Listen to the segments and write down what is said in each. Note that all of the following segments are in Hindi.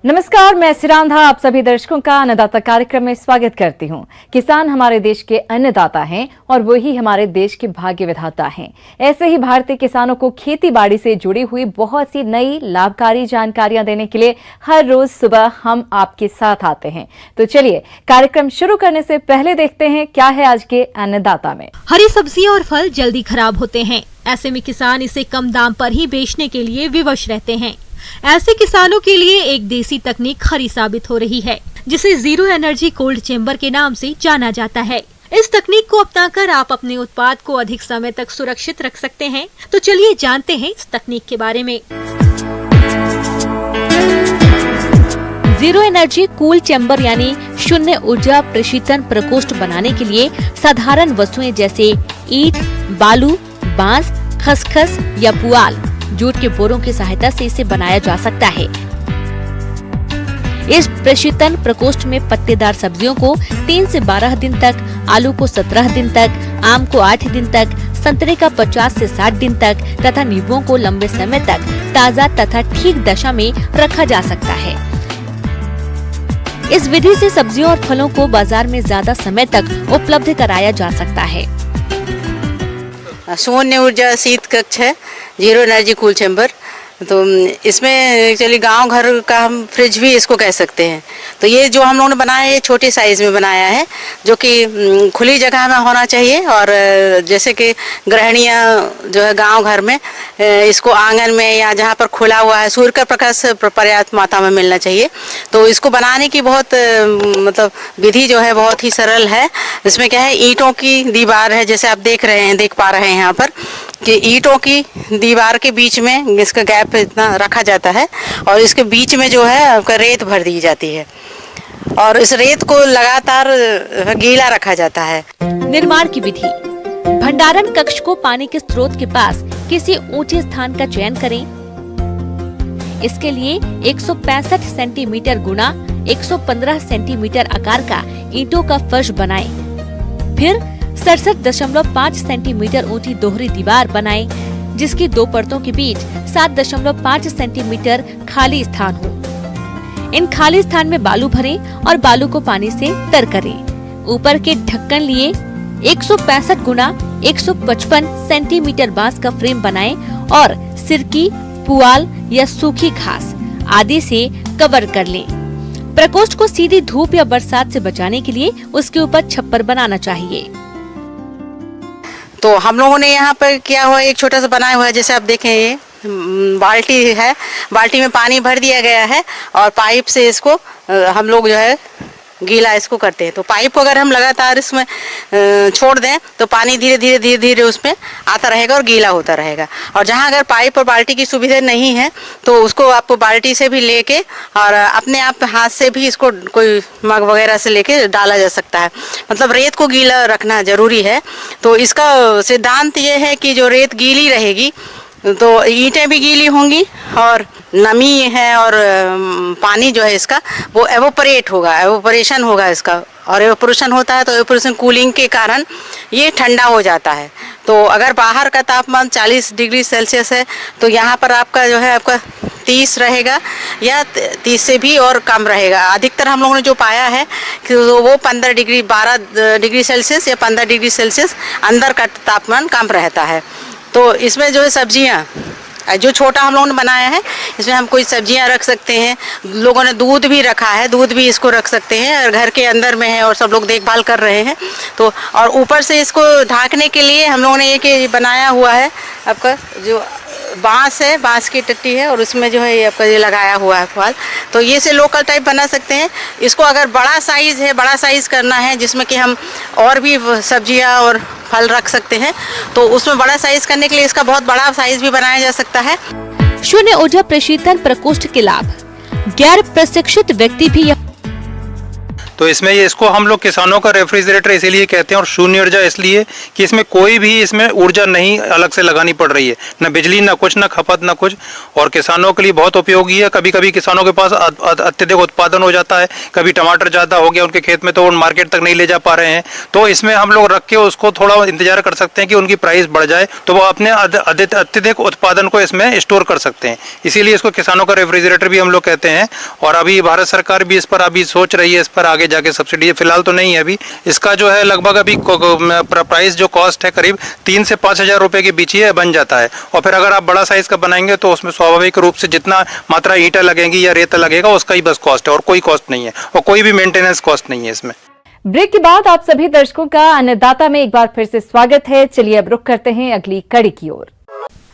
नमस्कार, मैं सिरांधा आप सभी दर्शकों का अन्नदाता कार्यक्रम में स्वागत करती हूं। किसान हमारे देश के अन्नदाता हैं और वही हमारे देश के भाग्य विधाता हैं। ऐसे ही भारतीय किसानों को खेती बाड़ी से जुड़ी हुई बहुत सी नई लाभकारी जानकारियां देने के लिए हर रोज सुबह हम आपके साथ आते हैं। तो चलिए कार्यक्रम शुरू करने से पहले देखते हैं क्या है आज के अन्नदाता में। हरी सब्जियां और फल जल्दी खराब होते हैं, ऐसे में किसान इसे कम दाम पर ही बेचने के लिए विवश रहते हैं। ऐसे किसानों के लिए एक देसी तकनीक खरी साबित हो रही है, जिसे जीरो एनर्जी कोल्ड चेंबर के नाम से जाना जाता है। इस तकनीक को अपनाकर आप अपने उत्पाद को अधिक समय तक सुरक्षित रख सकते हैं। तो चलिए जानते हैं इस तकनीक के बारे में। जीरो एनर्जी कूल चेंबर यानी शून्य ऊर्जा प्रशीतन प्रकोष्ठ बनाने के लिए साधारण वस्तुएं जैसे ईंट, बालू, बांस, खसखस या पुआल, जूट के बोरों की सहायता से इसे बनाया जा सकता है। इस प्रशीतन प्रकोष्ठ में पत्तेदार सब्जियों को 3 से 12 दिन तक, आलू को 17 दिन तक, आम को 8 दिन तक, संतरे का 50 से 60 दिन तक तथा नींबुओं को लंबे समय तक ताज़ा तथा ठीक दशा में रखा जा सकता है। इस विधि से सब्जियों और फलों को बाजार में ज्यादा समय तक उपलब्ध कराया जा सकता है। शून्य ऊर्जा शीत कक्ष है, जीरो एनर्जी कूल चेंबर। तो इसमें एक्चुअली गांव घर का हम फ्रिज भी इसको कह सकते हैं। तो ये जो हम लोगों ने बनाया है, ये छोटे साइज में बनाया है, जो कि खुली जगह में होना चाहिए। और जैसे कि गृहिणियाँ जो है गांव घर में इसको आंगन में या जहाँ पर खुला हुआ है, सूर्य का प्रकाश पर्याप्त मात्रा में मिलना चाहिए। तो इसको बनाने की बहुत मतलब विधि जो है बहुत ही सरल है। इसमें क्या है, ईंटों की दीवार है, जैसे आप देख पा रहे हैं यहाँ पर कि ईंटों की दीवार के बीच में इसका गैप इतना रखा जाता है और इसके बीच में जो है आपका रेत भर दी जाती है और इस रेत को लगातार गीला रखा जाता है। निर्माण की विधि: भंडारण कक्ष को पानी के स्रोत के पास किसी ऊंचे स्थान का चयन करें। इसके लिए 165 सेंटीमीटर गुणा 115 सेंटीमीटर आकार का ईंटों का फर्श बनाएं। फिर 67.5 सेंटीमीटर ऊंची दोहरी दीवार बनाएं, जिसकी दो परतों के बीच 7.5 सेंटीमीटर खाली स्थान हो। इन खाली स्थान में बालू भरें और बालू को पानी से तर करें। ऊपर के ढक्कन लिए 165 गुना 155 सेंटीमीटर बांस का फ्रेम बनाएं और सिरकी, पुआल या सूखी घास आदि से कवर कर लें। प्रकोष्ठ को सीधी धूप या बरसात से बचाने के लिए उसके ऊपर छप्पर बनाना चाहिए। तो हम लोगों ने यहाँ पर किया हुआ एक छोटा सा बनाया हुआ है, जैसे आप देखें ये बाल्टी है, बाल्टी में पानी भर दिया गया है और पाइप से इसको हम लोग जो है गीला इसको करते हैं। तो पाइप को अगर हम लगातार इसमें छोड़ दें तो पानी धीरे धीरे उसमें आता रहेगा और गीला होता रहेगा। और जहाँ अगर पाइप और बाल्टी की सुविधा नहीं है तो उसको आप बाल्टी से भी लेके और अपने आप हाथ से भी इसको कोई मग वगैरह से लेके डाला जा सकता है। मतलब रेत को गीला रखना जरूरी है। तो इसका सिद्धांत ये है कि जो रेत गीली रहेगी तो ईंटें भी गीली होंगी और नमी है और पानी जो है इसका वो एवोपरेशन होगा इसका। और एवोपरेशन होता है तो एवोपरेशन कूलिंग के कारण ये ठंडा हो जाता है। तो अगर बाहर का तापमान 40 डिग्री सेल्सियस है तो यहाँ पर आपका जो है आपका 30 रहेगा या 30 से भी और कम रहेगा। अधिकतर हम लोगों ने जो पाया है कि वो 12 डिग्री सेल्सियस या 15 डिग्री सेल्सियस अंदर का तापमान कम रहता है। तो इसमें जो है सब्जियाँ जो छोटा हम लोगों ने बनाया है, इसमें हम कोई सब्जियां रख सकते हैं। लोगों ने दूध भी रखा है, दूध भी इसको रख सकते हैं और घर के अंदर में है और सब लोग देखभाल कर रहे हैं। तो और ऊपर से इसको ढांकने के लिए हम लोगों ने ये बनाया हुआ है आपका जो बांस है, बांस की टट्टी है और उसमें जो है ये आपका ये लगाया हुआ है फल। तो ये से लोकल टाइप बना सकते हैं। इसको अगर बड़ा साइज करना है जिसमें कि हम और भी सब्जियां और फल रख सकते हैं तो उसमें बड़ा साइज करने के लिए इसका बहुत बड़ा साइज भी बनाया जा सकता है। शून्य ऊर्जा प्रशीतन प्रकोष्ठ के लाभ: गैर प्रशिक्षित व्यक्ति भी तो इसमें ये इसको हम लोग किसानों का रेफ्रिजरेटर इसीलिए कहते हैं और शून्य ऊर्जा इसलिए कि इसमें कोई भी इसमें ऊर्जा नहीं अलग से लगानी पड़ रही है, न बिजली न कुछ, न खपत न कुछ, और किसानों के लिए बहुत उपयोगी है। कभी कभी किसानों के पास अत्यधिक उत्पादन हो जाता है, कभी टमाटर ज़्यादा हो गया उनके खेत में तो वो मार्केट तक नहीं ले जा पा रहे हैं, तो इसमें हम लोग रख के उसको थोड़ा इंतजार कर सकते हैं कि उनकी प्राइस बढ़ जाए तो वो अपने अत्यधिक उत्पादन को इसमें स्टोर कर सकते हैं। इसीलिए इसको किसानों का रेफ्रिजरेटर भी हम लोग कहते हैं। और अभी भारत सरकार भी इस पर अभी सोच रही है, इस पर आगे जाके सब्सिडी, फिलहाल तो नहीं है अभी। इसका जो है लगभग अभी प्राइस जो कॉस्ट है करीब 3 से 5 हज़ार रुपये के बीच ही बन जाता है। और फिर अगर आप बड़ा साइज का बनाएंगे तो उसमें स्वाभाविक रूप से जितना मात्रा ईंटें लगेंगी या रेता लगेगा उसका ही बस कॉस्ट है और कोई कॉस्ट नहीं है और कोई भी मेंटेनेंस कॉस्ट नहीं है इसमें। ब्रेक के बाद आप सभी दर्शकों का अन्नदाता में एक बार फिर से स्वागत है। चलिए अब रुख करते हैं अगली कड़ी की ओर।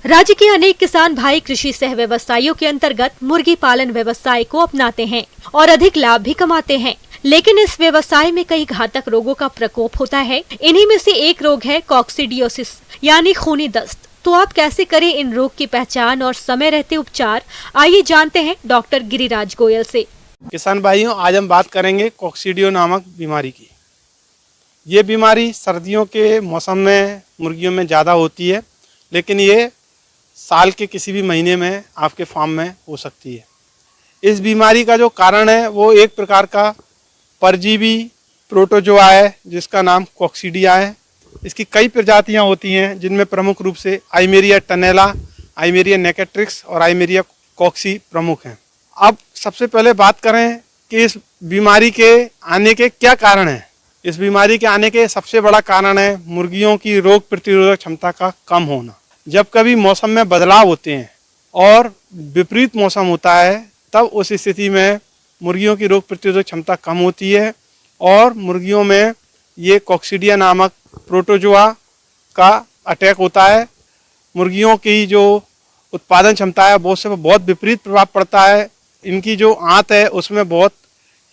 राज्य के अनेक किसान भाई कृषि सह व्यवसायियों के अंतर्गत मुर्गी पालन व्यवसाय को अपनाते हैं और अधिक लाभ भी कमाते हैं, लेकिन इस व्यवसाय में कई घातक रोगों का प्रकोप होता है। इन्हीं में से एक रोग है कॉक्सीडियोसिस यानी खूनी दस्त। तो आप कैसे करें इन रोग की पहचान और समय रहते उपचार, आइए जानते हैं डॉक्टर गिरिराज गोयल से। किसान भाइयों, आज हम बात करेंगे कॉक्सीडियो नामक बीमारी की। ये बीमारी सर्दियों के मौसम में मुर्गियों में ज़्यादा होती है, लेकिन ये साल के किसी भी महीने में आपके फार्म में हो सकती है। इस बीमारी का जो कारण है वो एक प्रकार का परजीवी प्रोटोजोआ है जिसका नाम कॉक्सीडिया है। इसकी कई प्रजातियां होती हैं जिनमें प्रमुख रूप से आइमेरिया टनेला, आइमेरिया नेकेट्रिक्स और आइमेरिया कॉक्सी प्रमुख हैं। अब सबसे पहले बात करें कि इस बीमारी के आने के क्या कारण हैं। इस बीमारी के आने के सबसे बड़ा कारण है मुर्गियों की रोग प्रतिरोधक क्षमता का कम होना। जब कभी मौसम में बदलाव होते हैं और विपरीत मौसम होता है तब उस स्थिति में मुर्गियों की रोग प्रतिरोधक क्षमता कम होती है और मुर्गियों में ये कॉक्सीडिया नामक प्रोटोजोआ का अटैक होता है। मुर्गियों की जो उत्पादन क्षमता है वो से बहुत विपरीत प्रभाव पड़ता है। इनकी जो आंत है उसमें बहुत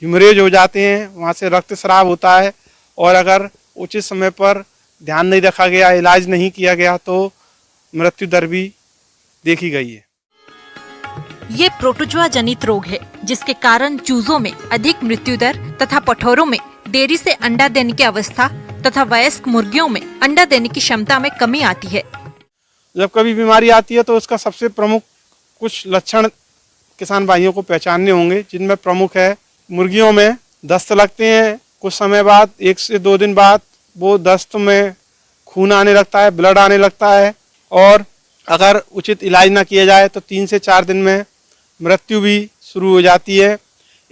हिमरेज हो जाते हैं, वहाँ से रक्तस्राव होता है और अगर उचित समय पर ध्यान नहीं रखा गया, इलाज नहीं किया गया तो मृत्यु दर भी देखी गई है। ये प्रोटोजोआ जनित रोग है जिसके कारण चूजों में अधिक मृत्यु दर तथा पठौरों में देरी से अंडा देने की अवस्था तथा वयस्क मुर्गियों में अंडा देने की क्षमता में कमी आती है। जब कभी बीमारी आती है तो उसका सबसे प्रमुख कुछ लक्षण किसान भाइयों को पहचानने होंगे, जिनमें प्रमुख है मुर्गियों में दस्त लगते हैं। कुछ समय बाद 1 से 2 दिन बाद वो दस्त में खून आने लगता है, ब्लड आने लगता है और अगर उचित इलाज ना किया जाए तो 3 से 4 दिन में मृत्यु भी शुरू हो जाती है।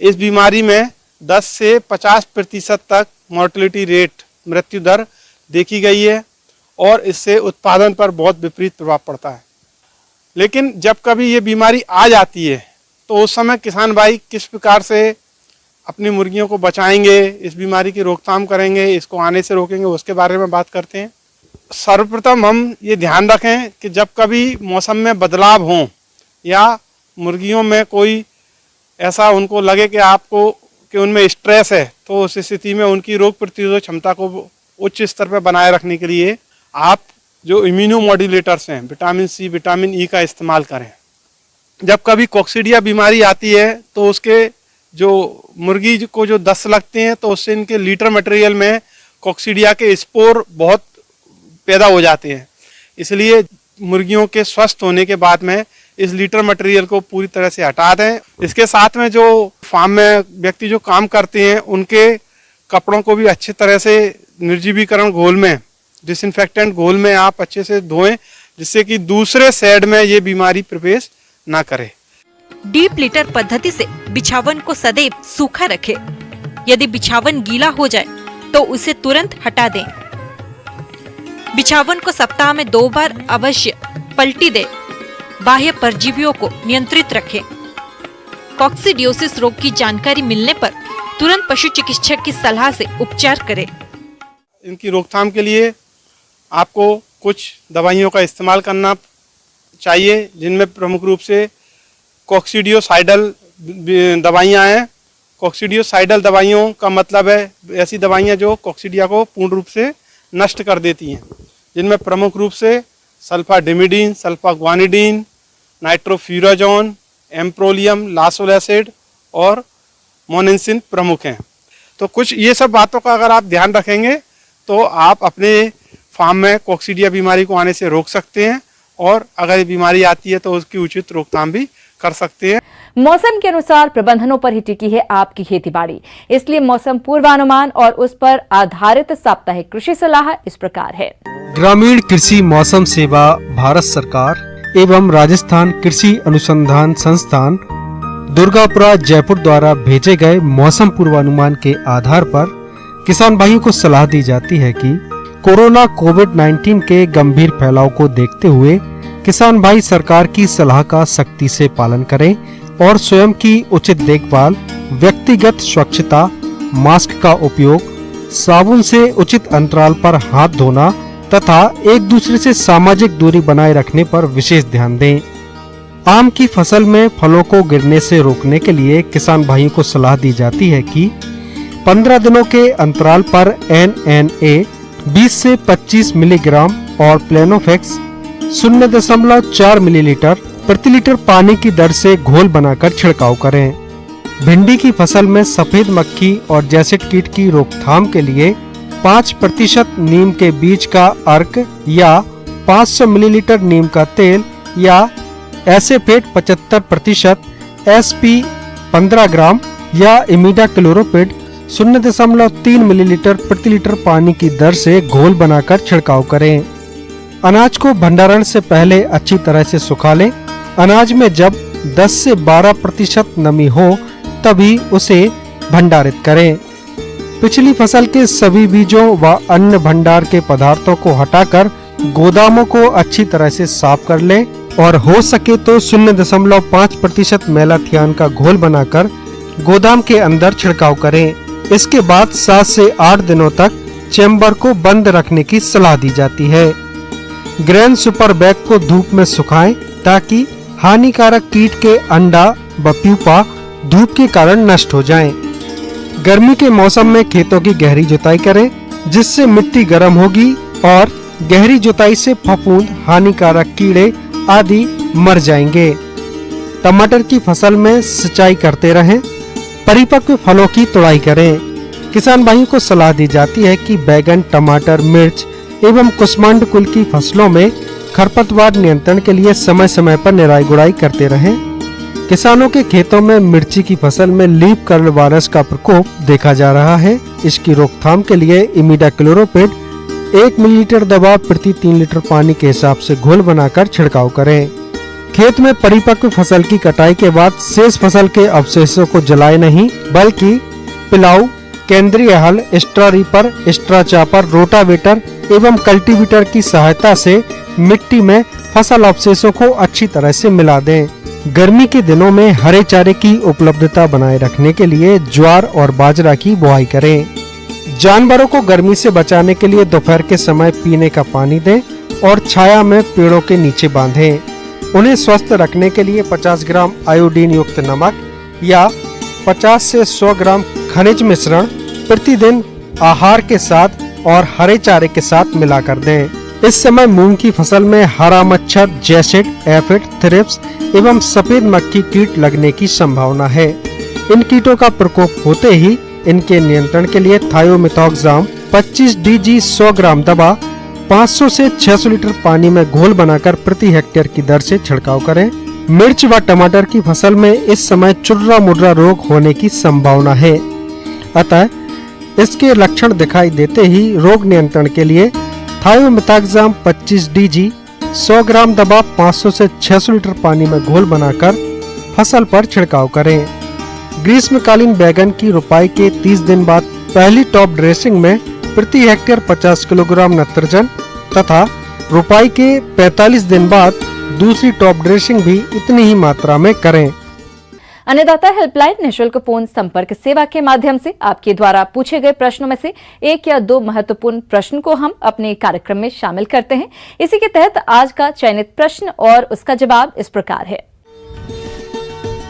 इस बीमारी में 10 से 50% तक मोर्टेलिटी रेट, मृत्यु दर देखी गई है और इससे उत्पादन पर बहुत विपरीत प्रभाव पड़ता है। लेकिन जब कभी ये बीमारी आ जाती है तो उस समय किसान भाई किस प्रकार से अपनी मुर्गियों को बचाएंगे, इस बीमारी की रोकथाम करेंगे, इसको आने से रोकेंगे, उसके बारे में बात करते हैं। सर्वप्रथम हम ये ध्यान रखें कि जब कभी मौसम में बदलाव हो या मुर्गियों में कोई ऐसा उनको लगे कि उनमें स्ट्रेस है तो उस स्थिति में उनकी रोग प्रतिरोधक क्षमता को उच्च स्तर पर बनाए रखने के लिए आप जो इम्यूनो मॉड्यूलेटर्स हैं, विटामिन सी, विटामिन ई का इस्तेमाल करें। जब कभी कॉक्सीडिया बीमारी आती है तो उसके जो मुर्गी को जो दस्त लगते हैं तो उससे इनके लीटर मटेरियल में कॉक्सीडिया के स्पोर बहुत पैदा हो जाते हैं। इसलिए मुर्गियों के स्वस्थ होने के बाद में इस लीटर मटेरियल को पूरी तरह से हटा दें। इसके साथ में जो फार्म में व्यक्ति जो काम करते हैं उनके कपड़ों को भी अच्छी तरह से निर्जीवीकरण घोल में, डिसइंफेक्टेंट घोल में आप अच्छे से धोएं जिससे कि दूसरे शेड में ये बीमारी प्रवेश ना करे। डीप लिटर पद्धति से बिछावन को सदैव सूखा रखें। यदि बिछावन गीला हो जाए तो उसे तुरंत हटा दें। बिछावन को सप्ताह में 2 बार अवश्य पलटी दें। बाह्य परजीवियों को नियंत्रित रखें। कॉक्सीडियोसिस रोग की जानकारी मिलने पर तुरंत पशु चिकित्सक की सलाह से उपचार करें। इनकी रोकथाम के लिए आपको कुछ दवाइयों का इस्तेमाल करना चाहिए, जिनमें प्रमुख रूप से कॉक्सीडियोसाइडल दवाइयाँ हैं। कॉक्सीडियोसाइडल दवाइयों का मतलब है ऐसी दवाइयाँ जो कॉक्सीडिया को पूर्ण रूप से नष्ट कर देती हैं, जिनमें प्रमुख रूप से सल्फाडिमिडीन, सल्फाग्वानिडीन, नाइट्रोफ्यूराजोन, एम्प्रोलियम, लासोल एसिड और मोनेंसिन प्रमुख हैं। तो कुछ ये सब बातों का अगर आप ध्यान रखेंगे तो आप अपने फार्म में कोक्सीडिया बीमारी को आने से रोक सकते हैं, और अगर ये बीमारी आती है तो उसकी उचित रोकथाम भी कर सकते हैं। मौसम के अनुसार प्रबंधनों पर ही टिकी है आपकी खेतीबाड़ी, इसलिए मौसम पूर्वानुमान और उस पर आधारित साप्ताहिक कृषि सलाह इस प्रकार है। ग्रामीण कृषि मौसम सेवा भारत सरकार एवं राजस्थान कृषि अनुसंधान संस्थान दुर्गापुरा जयपुर द्वारा भेजे गए मौसम पूर्वानुमान के आधार पर किसान भाइयों को सलाह दी जाती है कि कोरोना कोविड-19 के गंभीर फैलाव को देखते हुए किसान भाई सरकार की सलाह का सख्ती से पालन करें और स्वयं की उचित देखभाल, व्यक्तिगत स्वच्छता, मास्क का उपयोग, साबुन से उचित अंतराल पर हाथ धोना तथा एक दूसरे से सामाजिक दूरी बनाए रखने पर विशेष ध्यान दें। आम की फसल में फलों को गिरने से रोकने के लिए किसान भाइयों को सलाह दी जाती है कि 15 दिनों के अंतराल पर NNA 20 से 25 मिलीग्राम और प्लेनोफेक्स 0.4 मिलीलीटर प्रति लीटर पानी की दर से घोल बनाकर छिड़काव करें। भिंडी की फसल में सफेद मक्खी और जैसिड कीट की रोकथाम के लिए 5% नीम के बीज का अर्क या 500 मिलीलीटर नीम का तेल या एसेफेट 75%, SP 15 ग्राम या इमिडाक्लोरोपिड 0.3 मिलीलीटर प्रति लीटर पानी की दर से घोल बनाकर छिड़काव करें। अनाज को भंडारण से पहले अच्छी तरह से सुखा लें। अनाज में जब 10 से 12% नमी हो तभी उसे भंडारित करें। पिछली फसल के सभी बीजों व अन्य भंडार के पदार्थों को हटाकर गोदामों को अच्छी तरह से साफ कर लें और हो सके तो 0.5% मेलाथियान का घोल बनाकर गोदाम के अंदर छिड़काव करें। इसके बाद 7 से 8 दिनों तक चेम्बर को बंद रखने की सलाह दी जाती है। ग्रेन सुपर बैग को धूप में सुखाएं ताकि हानिकारक कीट के अंडा व प्यूपा धूप के कारण नष्ट हो जाएं। गर्मी के मौसम में खेतों की गहरी जुताई करें जिससे मिट्टी गर्म होगी और गहरी जुताई से फफूंद, हानिकारक कीड़े आदि मर जाएंगे। टमाटर की फसल में सिंचाई करते रहें। परिपक्व फलों की तुड़ाई करें। किसान भाइयों को सलाह दी जाती है कि बैगन, टमाटर, मिर्च एवं कुसमांड कुल की फसलों में खरपतवार नियंत्रण के लिए समय समय पर निराई गुड़ाई करते रहें। किसानों के खेतों में मिर्ची की फसल में लीफ कर्ल वायरस का प्रकोप देखा जा रहा है। इसकी रोकथाम के लिए इमिडाक्लोरोपिड 1 मिलीलीटर दवा प्रति 3 लीटर पानी के हिसाब से घोल बनाकर छिड़काव करें। खेत में परिपक्व फसल की कटाई के बाद शेष फसल के अवशेषों को जलाए नहीं बल्कि पिलाऊ, केंद्रीय हल, extra reaper, extra chopper, rotavator एवं कल्टीवेटर की सहायता से मिट्टी में फसल अवशेषों को अच्छी तरह से मिला दें। गर्मी के दिनों में हरे चारे की उपलब्धता बनाए रखने के लिए ज्वार और बाजरा की बुआई करें। जानवरों को गर्मी से बचाने के लिए दोपहर के समय पीने का पानी दें और छाया में पेड़ों के नीचे बांधें। उन्हें स्वस्थ रखने के लिए 50 ग्राम आयोडीन युक्त नमक या 50 से 100 ग्राम खनिज मिश्रण प्रतिदिन आहार के साथ और हरे चारे के साथ मिलाकर दें। इस समय मूंग की फसल में हरा मच्छर, जैसिड, एफिड, थ्रिप्स एवं सफेद मक्खी कीट लगने की संभावना है। इन कीटों का प्रकोप होते ही इनके नियंत्रण के लिए थायोमिथॉक्साम 25 DG 100 ग्राम दवा 500 से 600 लीटर पानी में घोल बनाकर प्रति हेक्टेयर की दर से छिड़काव करें। मिर्च व टमाटर की फसल में इस समय चुर्रा मुर्रा रोग होने की संभावना है, अतः इसके लक्षण दिखाई देते ही रोग नियंत्रण के लिए थायोमिथॉक्साम 25 DG 100 ग्राम दवा 500 से 600 लीटर पानी में घोल बनाकर फसल पर छिड़काव करें। ग्रीष्मकालीन बैगन की रोपाई के 30 दिन बाद पहली टॉप ड्रेसिंग में प्रति हेक्टेयर 50 किलोग्राम नत्रजन तथा रोपाई के 45 दिन बाद दूसरी टॉप ड्रेसिंग भी इतनी ही मात्रा में करें। अन्नदाता हेल्पलाइन निःशुल्क फोन संपर्क सेवा के माध्यम से आपके द्वारा पूछे गए प्रश्नों में से 1 या 2 महत्वपूर्ण प्रश्न को हम अपने कार्यक्रम में शामिल करते हैं। इसी के तहत आज का चयनित प्रश्न और उसका जवाब इस प्रकार है।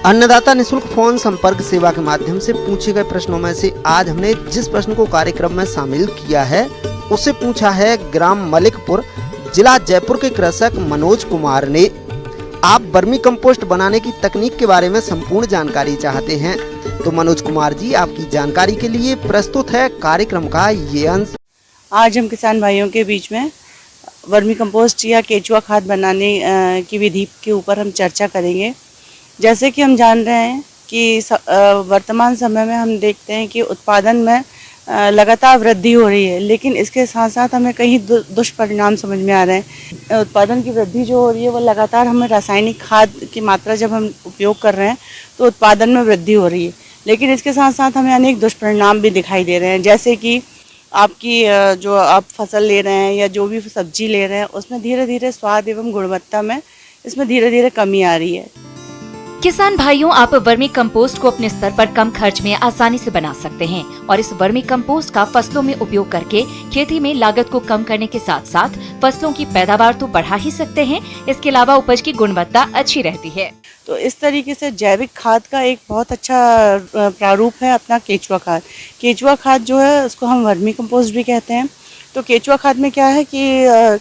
अन्नदाता निःशुल्क फोन संपर्क सेवा के माध्यम से पूछे गए प्रश्नों में से आज हमने जिस प्रश्न को कार्यक्रम में शामिल किया है उसे पूछा है ग्राम मलिकपुर, जिला जयपुर के कृषक मनोज कुमार ने। आप वर्मी कंपोस्ट बनाने की तकनीक के बारे में संपूर्ण जानकारी चाहते हैं तो मनोज कुमार जी आपकी जानकारी के लिए प्रस्तुत है कार्यक्रम का ये अंश। आज हम किसान भाइयों के बीच में वर्मी कंपोस्ट या केचुआ खाद बनाने की विधि के ऊपर हम चर्चा करेंगे। जैसे कि हम जान रहे हैं कि वर्तमान समय में हम देखते हैं कि उत्पादन में लगातार वृद्धि हो रही है, लेकिन इसके साथ साथ हमें कई दुष्परिणाम समझ में आ रहे हैं। उत्पादन की वृद्धि जो हो रही है वो लगातार हमें रासायनिक खाद की मात्रा जब हम उपयोग कर रहे हैं तो उत्पादन में वृद्धि हो रही है, लेकिन इसके साथ साथ हमें अनेक दुष्परिणाम भी दिखाई दे रहे हैं। जैसे कि आपकी जो आप फसल ले रहे हैं या जो भी सब्जी ले रहे हैं उसमें धीरे धीरे स्वाद एवं गुणवत्ता में इसमें धीरे धीरे कमी आ रही है। किसान भाइयों, आप वर्मी कंपोस्ट को अपने स्तर पर कम खर्च में आसानी से बना सकते हैं और इस वर्मी कंपोस्ट का फसलों में उपयोग करके खेती में लागत को कम करने के साथ साथ फसलों की पैदावार तो बढ़ा ही सकते हैं, इसके अलावा उपज की गुणवत्ता अच्छी रहती है। तो इस तरीके से जैविक खाद का एक बहुत अच्छा प्रारूप है अपना केचुआ खाद। केचुआ खाद जो है उसको हम वर्मी कंपोस्ट भी कहते हैं। तो केचुआ खाद में क्या है कि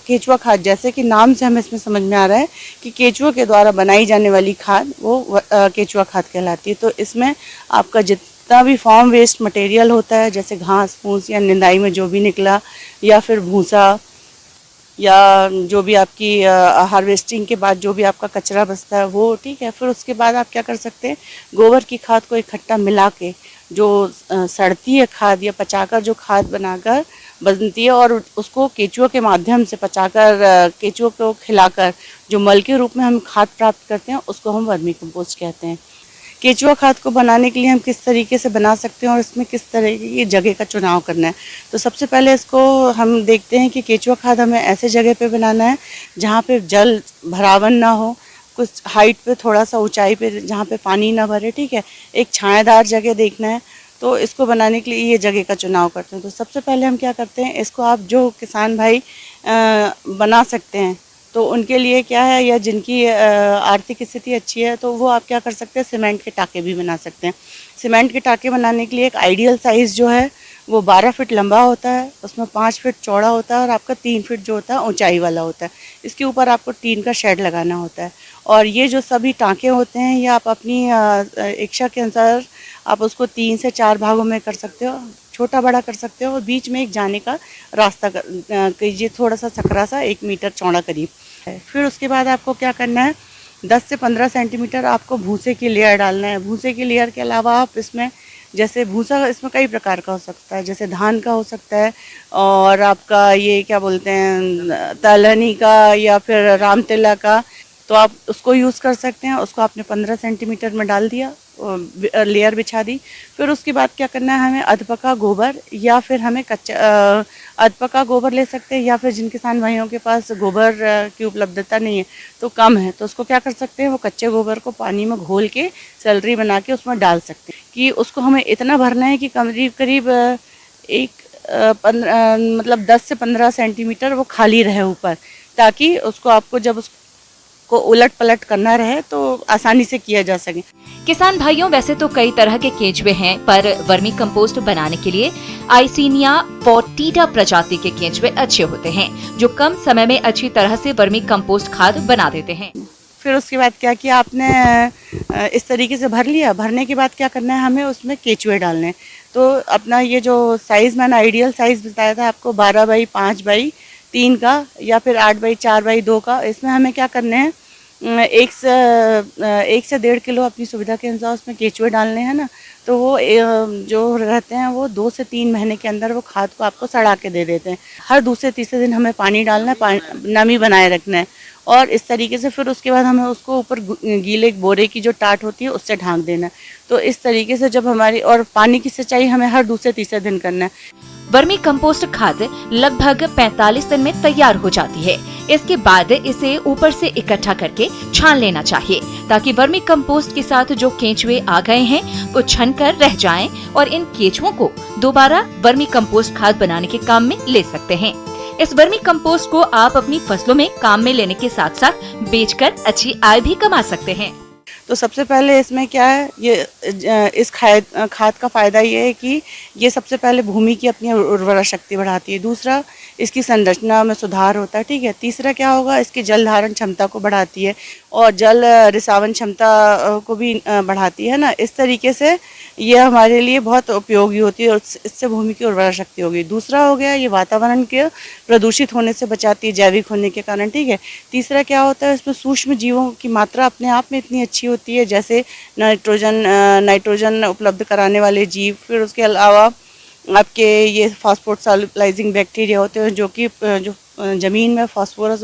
केचुआ खाद जैसे कि नाम से हमें इसमें समझ में आ रहा है कि केचुआ के द्वारा बनाई जाने वाली खाद वो केचुआ खाद कहलाती है। तो इसमें आपका जितना भी फार्म वेस्ट मटेरियल होता है, जैसे घास फूस या निंदाई में जो भी निकला या फिर भूसा या जो भी आपकी हार्वेस्टिंग के बाद जो भी आपका कचरा बचता है वो ठीक है। फिर उसके बाद आप क्या कर सकते हैं, गोबर की खाद को इकट्ठा मिला के जो सड़ती है खाद या पचाकर जो खाद बनाकर बनती है और उसको केचुआ के माध्यम से पचाकर केचुआ को खिलाकर जो मल के रूप में हम खाद प्राप्त करते हैं उसको हम वर्मी कंपोस्ट कहते हैं। केचुआ खाद को बनाने के लिए हम किस तरीके से बना सकते हैं और इसमें किस तरह की जगह का चुनाव करना है। तो सबसे पहले इसको हम देखते हैं कि केचुआ खाद हमें ऐसे जगह पे बनाना है जहाँ पे जल भरावन ना हो, कुछ हाइट पे थोड़ा सा ऊंचाई पे जहाँ पे पानी ना भरे, ठीक है। एक छायादार जगह देखना है। तो इसको बनाने के लिए ये जगह का चुनाव करते हैं। तो सबसे पहले हम क्या करते हैं, इसको आप जो किसान भाई बना सकते हैं तो उनके लिए क्या है, या जिनकी आर्थिक स्थिति अच्छी है तो वो आप क्या कर सकते हैं, सीमेंट के टाके भी बना सकते हैं। सीमेंट के टाके बनाने के लिए एक आइडियल साइज़ जो है वो 12 फीट लंबा होता है, उसमें 5 फीट चौड़ा होता है और आपका 3 फीट जो होता है ऊंचाई वाला होता है। इसके ऊपर आपको टीन का शेड लगाना होता है और ये जो सभी टाँके होते हैं ये आप अपनी इच्छा के अनुसार आप उसको 3 से 4 भागों में कर सकते हो, छोटा बड़ा कर सकते हो और बीच में एक जाने का रास्ता कीजिए, थोड़ा सा सकरा सा 1 मीटर चौड़ा करीब है। फिर उसके बाद आपको क्या करना है, 10 से 15 सेंटीमीटर आपको भूसे की लेयर डालना है। भूसे की लेयर के अलावा आप इसमें जैसे भूसा इसमें कई प्रकार का हो सकता है, जैसे धान का हो सकता है और आपका ये क्या बोलते हैं दलहनी का या फिर रामतिला का, तो आप उसको यूज़ कर सकते हैं। उसको आपने 15 सेंटीमीटर में डाल दिया, लेयर बिछा दी। फिर उसके बाद क्या करना है, हमें अधपका गोबर या फिर हमें कच्चा अधपका गोबर ले सकते हैं, या फिर जिन किसान भाइयों के पास गोबर की उपलब्धता नहीं है तो कम है तो उसको क्या कर सकते हैं, वो कच्चे गोबर को पानी में घोल के सैलरी बना के उसमें डाल सकते हैं। कि उसको हमें इतना भरना है कि करीब करीब 10 से 15 सेंटीमीटर वो खाली रहे ऊपर, ताकि उसको आपको जब उसको उलट पलट करना रहे तो आसानी से किया जा सके। किसान भाइयों, वैसे तो कई तरह के केंचुए हैं, पर वर्मी कंपोस्ट बनाने के लिए आइसिनिया फोर्टिटा प्रजाति के केंचुए अच्छे होते हैं जो कम समय में अच्छी तरह से वर्मी कंपोस्ट खाद बना देते हैं। फिर उसके बाद क्या किया आपने, इस तरीके से भर लिया। भरने के बाद क्या करना है, हमें उसमें केचुए डालने हैं। तो अपना ये जो साइज़ मैंने आइडियल साइज़ बताया था आपको 12 बाई 5 बाई 3 का या फिर 8 बाई 4 बाई 2 का, इसमें हमें क्या करने हैं, 1 से 1.5 किलो अपनी सुविधा के अनुसार उसमें केचुए डालने हैं ना। तो वो जो रहते हैं वो 2 से 3 महीने के अंदर वो खाद को आपको सड़ा के दे देते हैं। हर दूसरे तीसरे दिन हमें पानी डालना है, नमी बनाए रखना है और इस तरीके से फिर उसके बाद हमें उसको ऊपर गीले बोरे की जो टाट होती है उससे ढांक देना है। तो इस तरीके से जब हमारी, और पानी की सिंचाई हमें हर दूसरे तीसरे दिन करना है। वर्मी कंपोस्ट खाद लगभग 45 दिन में तैयार हो जाती है। इसके बाद इसे ऊपर से इकट्ठा करके छान लेना चाहिए ताकि वर्मी कंपोस्ट के साथ जो केंचुए आ गए हैं वो छन कर रह जाएं और इन केंचुओं को दोबारा वर्मी कंपोस्ट खाद बनाने के काम में ले सकते हैं। इस वर्मी कंपोस्ट को आप अपनी फसलों में काम में लेने के साथ साथ बेचकर अच्छी आय भी कमा सकते हैं। तो सबसे पहले इसमें क्या है, ये इस खाद का फ़ायदा ये है कि ये सबसे पहले भूमि की अपनी उर्वरा शक्ति बढ़ाती है। दूसरा, इसकी संरचना में सुधार होता है, ठीक है। तीसरा क्या होगा, इसकी जल धारण क्षमता को बढ़ाती है और जल रिसावन क्षमता को भी बढ़ाती है ना। इस तरीके से ये हमारे लिए बहुत उपयोगी होती है और इससे भूमि की उर्वरा शक्ति होगी। दूसरा हो गया, ये वातावरण के प्रदूषित होने से बचाती है जैविक होने के कारण, ठीक है। तीसरा क्या होता है, इसमें सूक्ष्म जीवों की मात्रा अपने आप में इतनी अच्छी होती है, जैसे नाइट्रोजन उपलब्ध कराने वाले जीव। फिर उसके अलावा आपके ये फास्फोरस सॉल्युबलाइजिंग बैक्टीरिया होते हैं जो कि ज़मीन में फास्फोरस